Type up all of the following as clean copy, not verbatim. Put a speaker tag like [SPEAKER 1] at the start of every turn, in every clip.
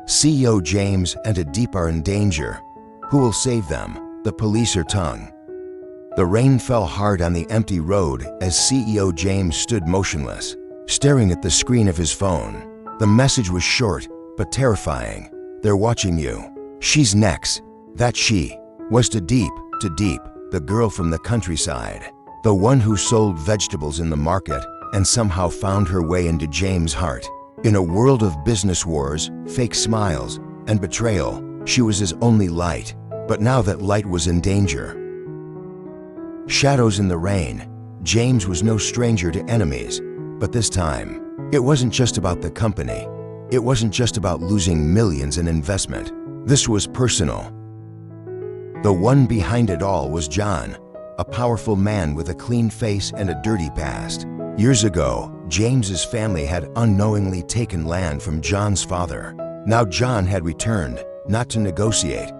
[SPEAKER 1] CEO James and Tu Diep are in danger. Who will save them, the police or Tung? The rain fell hard on the empty road as CEO James stood motionless, staring at the screen of his phone. The message was short, but terrifying. "They're watching you. She's next." That she was Tu Diep, the girl from the countryside, the one who sold vegetables in the market and somehow found her way into James' heart. In a world of business wars, fake smiles, and betrayal, she was his only light. But now that light was in danger. Shadows in the rain, James was no stranger to enemies. But this time, it wasn't just about the company. It wasn't just about losing millions in investment. This was personal. The one behind it all was John, a powerful man with a clean face and a dirty past. Years ago, James's family had unknowingly taken land from John's father. Now John had returned, not to negotiate,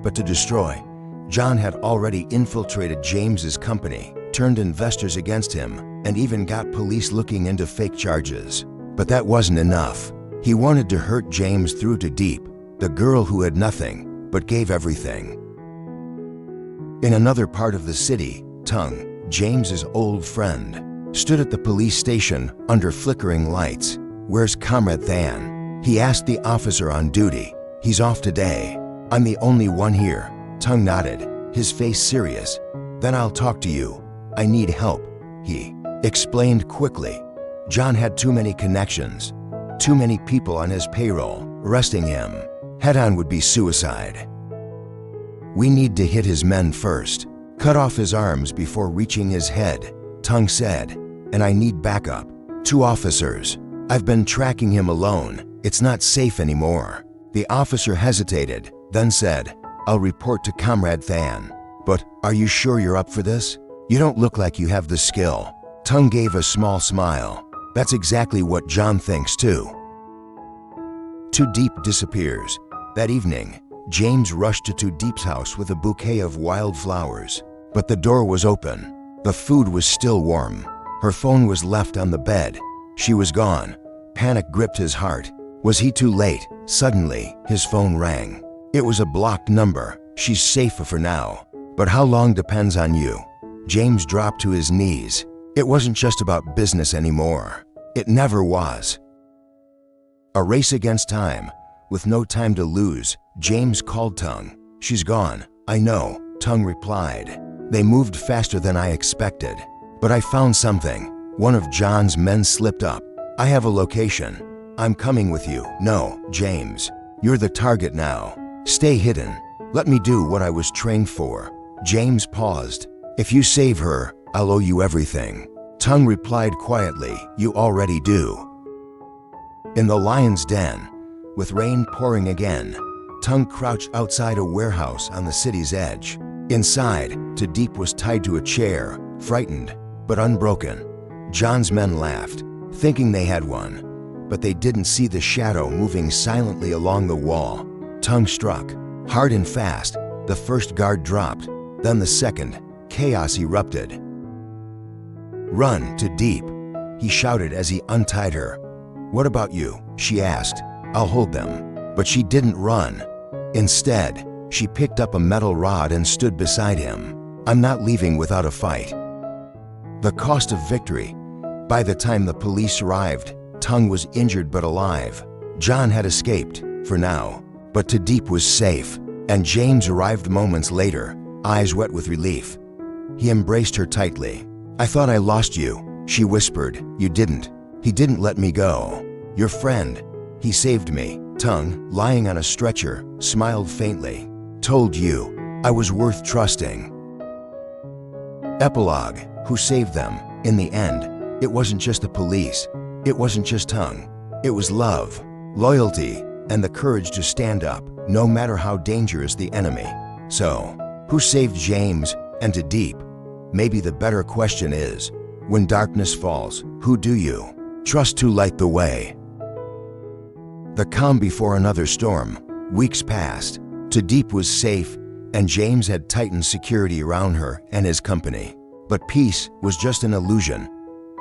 [SPEAKER 1] but to destroy. John had already infiltrated James's company, turned investors against him, and even got police looking into fake charges. But that wasn't enough. He wanted to hurt James through Tu Diep, the girl who had nothing, but gave everything. In another part of the city, Tung, James's old friend, stood at the police station under flickering lights. "Where's Comrade Than?" he asked the officer on duty. "He's off today." "I'm the only one here." Tung nodded, his face serious. "Then I'll talk to you. I need help," he explained quickly. John had too many connections, too many people on his payroll. Arresting him head-on would be suicide. "We need to hit his men first, cut off his arms before reaching his head," Tung said, "and I need backup. 2 officers. I've been tracking him alone. It's not safe anymore." The officer hesitated, then said, "I'll report to Comrade Than. But are you sure you're up for this? You don't look like you have the skill." Tung gave a small smile. "That's exactly what John thinks too." Tu Diep disappears. That evening, James rushed to Tu Diep's house with a bouquet of wildflowers. But the door was open. The food was still warm. Her phone was left on the bed. She was gone. Panic gripped his heart. Was he too late? Suddenly, his phone rang. It was a blocked number. "She's safer for now. But how long depends on you." James dropped to his knees. It wasn't just about business anymore. It never was. A race against time. With no time to lose, James called Tung. "She's gone." "I know," Tung replied. "They moved faster than I expected. But I found something. One of John's men slipped up. I have a location. I'm coming with you." "No, James. You're the target now. Stay hidden. Let me do what I was trained for." James paused. "If you save her, I'll owe you everything." Tung replied quietly, "You already do." In the lion's den, with rain pouring again, Tung crouched outside a warehouse on the city's edge. Inside, Tu Diep was tied to a chair, frightened, but unbroken. John's men laughed, thinking they had won, but they didn't see the shadow moving silently along the wall. Tung struck, hard and fast. The first guard dropped, then the second. Chaos erupted. "Run, Tu Diep," he shouted as he untied her. "What about you?" she asked. "I'll hold them." But she didn't run. Instead, she picked up a metal rod and stood beside him. "I'm not leaving without a fight." The cost of victory. By the time the police arrived, Tung was injured but alive. John had escaped, for now. But Tu Diep was safe, and James arrived moments later, eyes wet with relief. He embraced her tightly. "I thought I lost you," she whispered. "You didn't." "He didn't let me go. Your friend. He saved me." Tung, lying on a stretcher, smiled faintly. "Told you. I was worth trusting." Epilogue. Who saved them? In the end, it wasn't just the police. It wasn't just Tung. It was love, loyalty, and the courage to stand up, no matter how dangerous the enemy. So, who saved James and Tu Diep? Maybe the better question is, when darkness falls, who do you trust to light the way? The calm before another storm. Weeks passed. Tu Diep was safe, and James had tightened security around her and his company. But peace was just an illusion.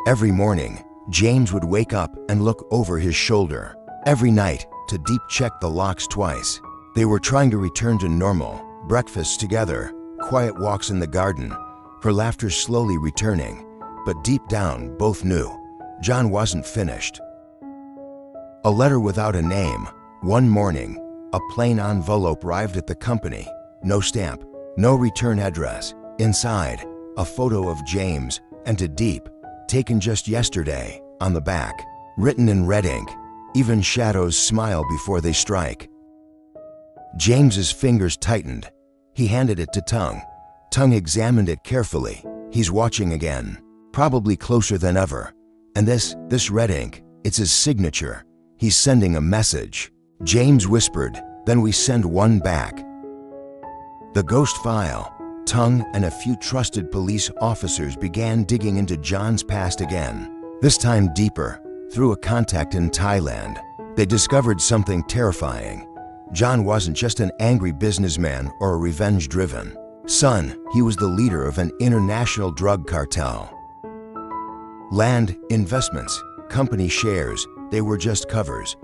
[SPEAKER 1] Every morning, James would wake up and look over his shoulder. Every night, To Diep checked the locks twice. They were trying to return to normal. Breakfasts together, quiet walks in the garden, her laughter slowly returning. But deep down, both knew John wasn't finished. A letter without a name. One morning, a plain envelope arrived at the company. No stamp, no return address. Inside, a photo of James and Tu Diep, taken just yesterday. On the back, written in red ink, even shadows smile before they strike. James's fingers tightened. He handed it to Tung. Tung examined it carefully. He's watching again, probably closer than ever. And this red ink, it's his signature. He's sending a message. James whispered, "Then we send one back." The ghost file. Tung and a few trusted police officers began digging into John's past again. This time deeper, through a contact in Thailand. They discovered something terrifying. John wasn't just an angry businessman or a revenge-driven son. He was the leader of an international drug cartel. Land, investments, company shares, they were just covers.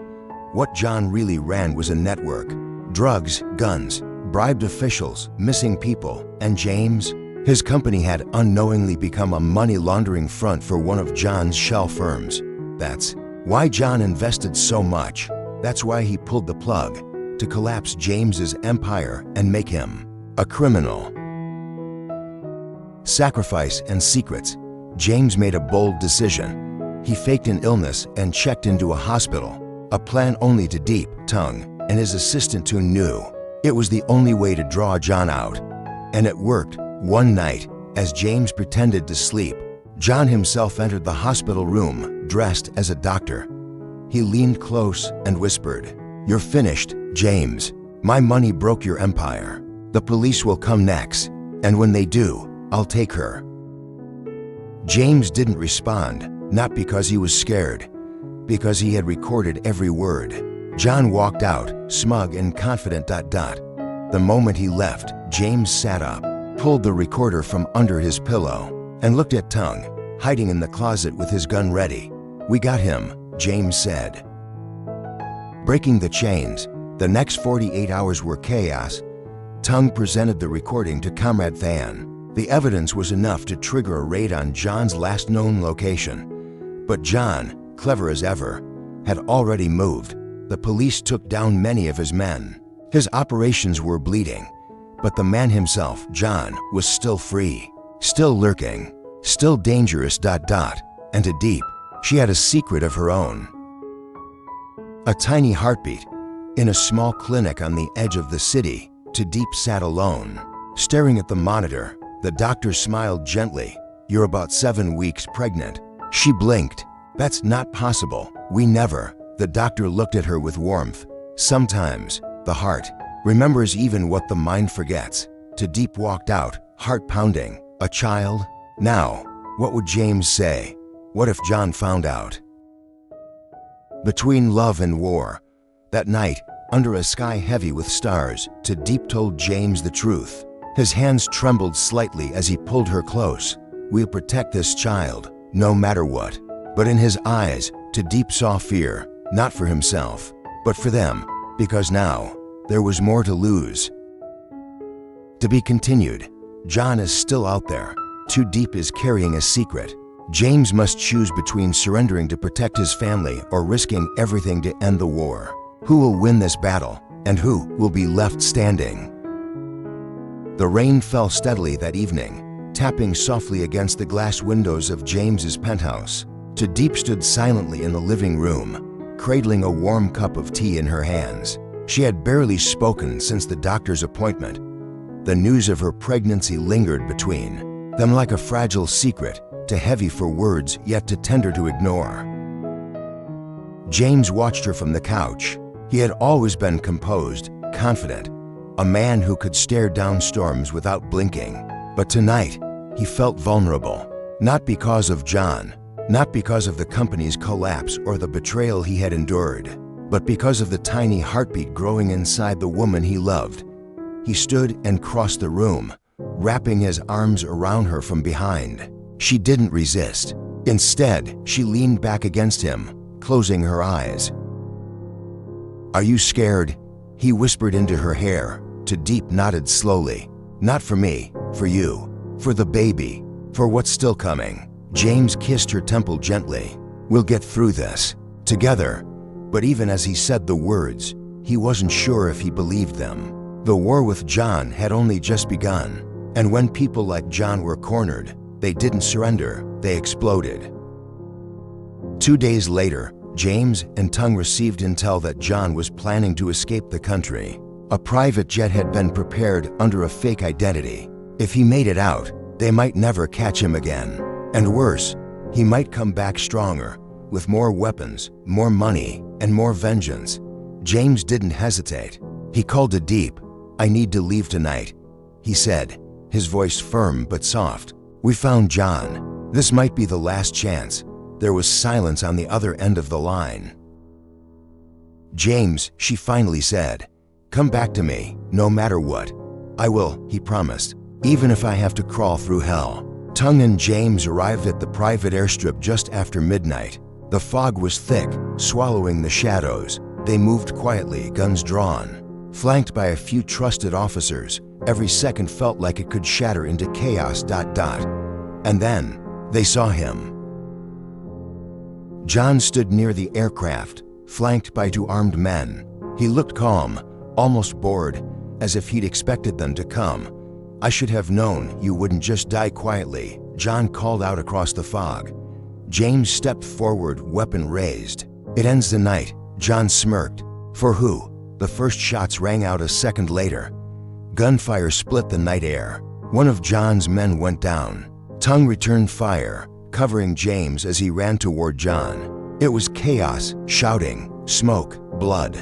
[SPEAKER 1] What John really ran was a network. Drugs, guns, bribed officials, missing people. And James? His company had unknowingly become a money laundering front for one of John's shell firms. That's why John invested so much. That's why he pulled the plug, to collapse James's empire and make him a criminal. Sacrifice and secrets. James made a bold decision. He faked an illness and checked into a hospital. A plan only Tu Diep, Tung, and his assistant Tung knew. It was the only way to draw John out. And it worked. One night, as James pretended to sleep, John himself entered the hospital room, dressed as a doctor. He leaned close and whispered, "You're finished, James. My money broke your empire. The police will come next, and when they do, I'll take her." James didn't respond, not because he was scared, because he had recorded every word. John walked out, smug and confident. The moment he left, James sat up, pulled the recorder from under his pillow, and looked at Tung, hiding in the closet with his gun ready. "We got him," James said. Breaking the chains, the next 48 hours were chaos. Tung presented the recording to Comrade Than. The evidence was enough to trigger a raid on John's last known location. But John, clever as ever, had already moved. The police took down many of his men. His operations were bleeding. But the man himself, John, was still free, still lurking, still dangerous. And Tu Diep, she had a secret of her own. A tiny heartbeat. In a small clinic on the edge of the city, Tu Diep sat alone, staring at the monitor. The doctor smiled gently. "You're about 7 weeks pregnant." She blinked. "That's not possible. We never." The doctor looked at her with warmth. "Sometimes, the heart remembers even what the mind forgets." Tu Diep walked out, heart pounding. A child? Now, what would James say? What if John found out? Between love and war. That night, under a sky heavy with stars, Tu Diep told James the truth. His hands trembled slightly as he pulled her close. "We'll protect this child, no matter what." But in his eyes, Tu Diep saw fear, not for himself, but for them, because now, there was more to lose. To be continued. John is still out there. Tu Diep is carrying a secret. James must choose between surrendering to protect his family or risking everything to end the war. Who will win this battle, and who will be left standing? The rain fell steadily that evening, tapping softly against the glass windows of James's penthouse. Tu Diep stood silently in the living room, cradling a warm cup of tea in her hands. She had barely spoken since the doctor's appointment. The news of her pregnancy lingered between them like a fragile secret, too heavy for words yet too tender to ignore. James watched her from the couch. He had always been composed, confident, a man who could stare down storms without blinking. But tonight, he felt vulnerable, not because of John, not because of the company's collapse or the betrayal he had endured, but because of the tiny heartbeat growing inside the woman he loved. He stood and crossed the room, wrapping his arms around her from behind. She didn't resist. Instead, she leaned back against him, closing her eyes. "Are you scared?" he whispered into her hair. Tu Diep nodded slowly. "Not for me, for you, for the baby, for what's still coming." James kissed her temple gently. "We'll get through this, together." But even as he said the words, he wasn't sure if he believed them. The war with John had only just begun, and when people like John were cornered, they didn't surrender, they exploded. 2 days later, James and Tung received intel that John was planning to escape the country. A private jet had been prepared under a fake identity. If he made it out, they might never catch him again. And worse, he might come back stronger, with more weapons, more money, and more vengeance. James didn't hesitate. He called Tu Diep. "I need to leave tonight," he said, his voice firm but soft. "We found John. This might be the last chance." There was silence on the other end of the line. "James," she finally said, "come back to me, no matter what." "I will," he promised, "even if I have to crawl through hell." Tung and James arrived at the private airstrip just after midnight. The fog was thick, swallowing the shadows. They moved quietly, guns drawn. Flanked by a few trusted officers, every second felt like it could shatter into chaos. And then, they saw him. John stood near the aircraft, flanked by 2 armed men. He looked calm, almost bored, as if he'd expected them to come. "I should have known you wouldn't just die quietly," John called out across the fog. James stepped forward, weapon raised. "It ends the night," John smirked. "For who?" The first shots rang out a second later. Gunfire split the night air. One of John's men went down. Tung returned fire, covering James as he ran toward John. It was chaos, shouting, smoke, blood.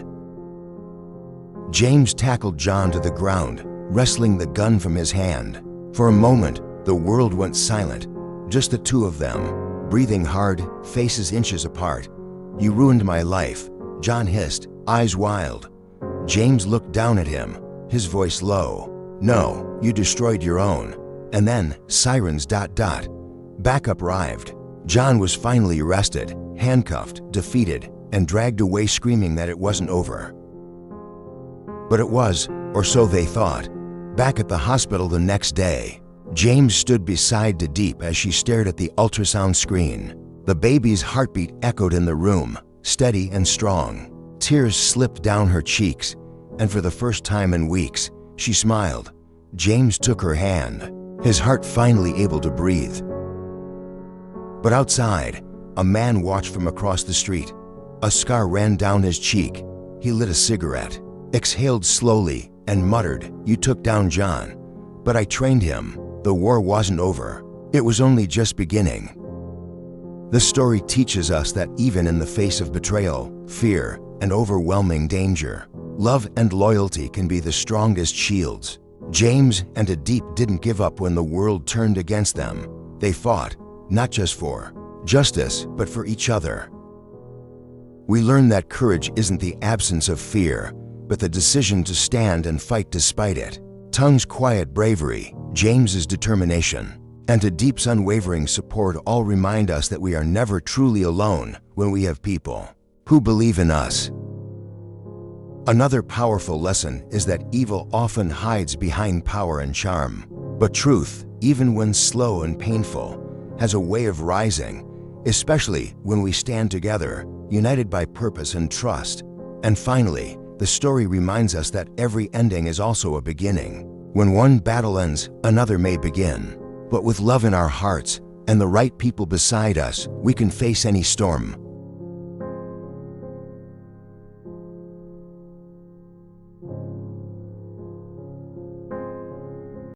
[SPEAKER 1] James tackled John to the ground, wresting the gun from his hand. For a moment, the world went silent. Just the 2 of them, breathing hard, faces inches apart. "You ruined my life," John hissed, eyes wild. James looked down at him, his voice low. "No, you destroyed your own." And then, sirens. Backup arrived. John was finally arrested, handcuffed, defeated, and dragged away screaming that it wasn't over. But it was, or so they thought. Back at the hospital the next day, James stood beside Tu Diep as she stared at the ultrasound screen. The baby's heartbeat echoed in the room, steady and strong. Tears slipped down her cheeks, and for the first time in weeks, she smiled. James took her hand, his heart finally able to breathe. But outside, a man watched from across the street. A scar ran down his cheek. He lit a cigarette, exhaled slowly, and muttered, "You took down John. But I trained him. The war wasn't over. It was only just beginning." The story teaches us that even in the face of betrayal, fear, and overwhelming danger, love and loyalty can be the strongest shields. James and Tu Diep didn't give up when the world turned against them. They fought, not just for justice, but for each other. We learn that courage isn't the absence of fear, but the decision to stand and fight despite it. Tung's quiet bravery, James's determination, and Tu Diep's unwavering support all remind us that we are never truly alone when we have people who believe in us. Another powerful lesson is that evil often hides behind power and charm. But truth, even when slow and painful, has a way of rising, especially when we stand together, united by purpose and trust. And finally, the story reminds us that every ending is also a beginning. When one battle ends, another may begin. But with love in our hearts and the right people beside us, we can face any storm,